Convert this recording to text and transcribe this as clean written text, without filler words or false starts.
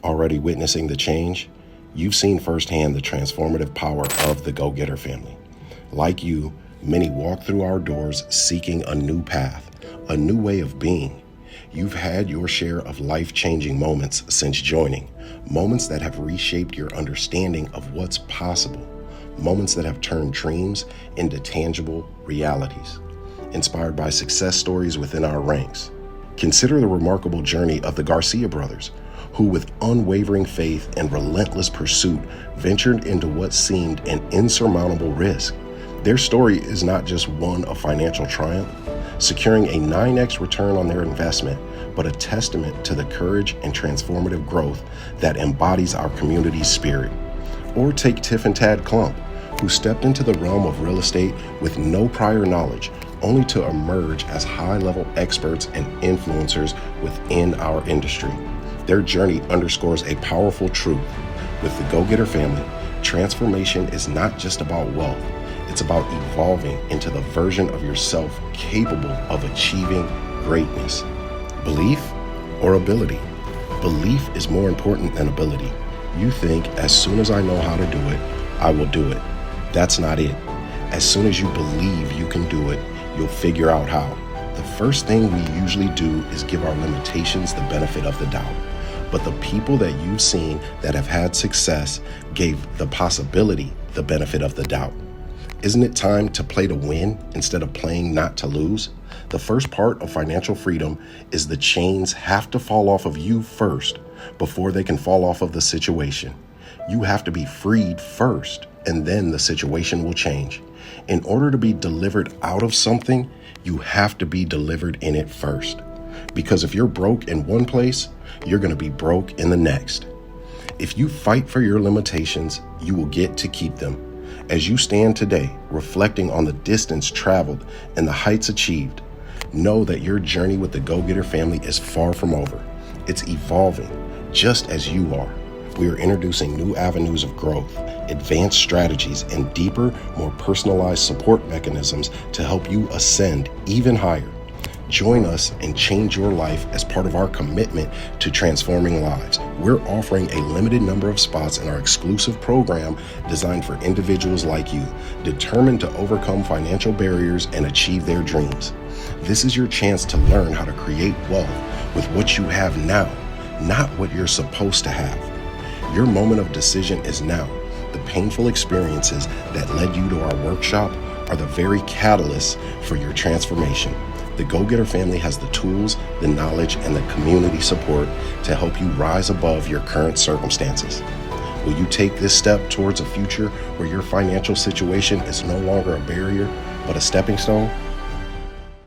Already witnessing the change, you've seen firsthand the transformative power of the Go-Getter family. Like you, many walk through our doors seeking a new path, a new way of being. You've had your share of life-changing moments since joining, moments that have reshaped your understanding of what's possible, moments that have turned dreams into tangible realities, inspired by success stories within our ranks. Consider the remarkable journey of the Garcia brothers, who with unwavering faith and relentless pursuit ventured into what seemed an insurmountable risk. Their story is not just one of financial triumph, securing a 9x return on their investment, but a testament to the courage and transformative growth that embodies our community's spirit. Or take Tiff and Tad Klump, who stepped into the realm of real estate with no prior knowledge, only to emerge as high-level experts and influencers within our industry. Their journey underscores a powerful truth. With the Go-Getter family, transformation is not just about wealth. It's about evolving into the version of yourself capable of achieving greatness. Belief or ability? Belief is more important than ability. You think, as soon as I know how to do it, I will do it. That's not it. As soon as you believe you can do it, you'll figure out how. The first thing we usually do is give our limitations the benefit of the doubt. But the people that you've seen that have had success gave the possibility the benefit of the doubt. Isn't it time to play to win instead of playing not to lose? The first part of financial freedom is the chains have to fall off of you first before they can fall off of the situation. You have to be freed first, and then the situation will change. In order to be delivered out of something, you have to be delivered in it first. Because if you're broke in one place, you're going to be broke in the next. If you fight for your limitations, you will get to keep them. As you stand today, reflecting on the distance traveled and the heights achieved, know that your journey with the Go-Getter family is far from over. It's evolving, just as you are. We are introducing new avenues of growth, advanced strategies, and deeper, more personalized support mechanisms to help you ascend even higher. Join us and change your life as part of our commitment to transforming lives. We're offering a limited number of spots in our exclusive program designed for individuals like you, determined to overcome financial barriers and achieve their dreams. This is your chance to learn how to create wealth with what you have now, not what you're supposed to have. Your moment of decision is now. The painful experiences that led you to our workshop are the very catalysts for your transformation. The Go-Getter family has the tools, the knowledge, and the community support to help you rise above your current circumstances. Will you take this step towards a future where your financial situation is no longer a barrier, but a stepping stone?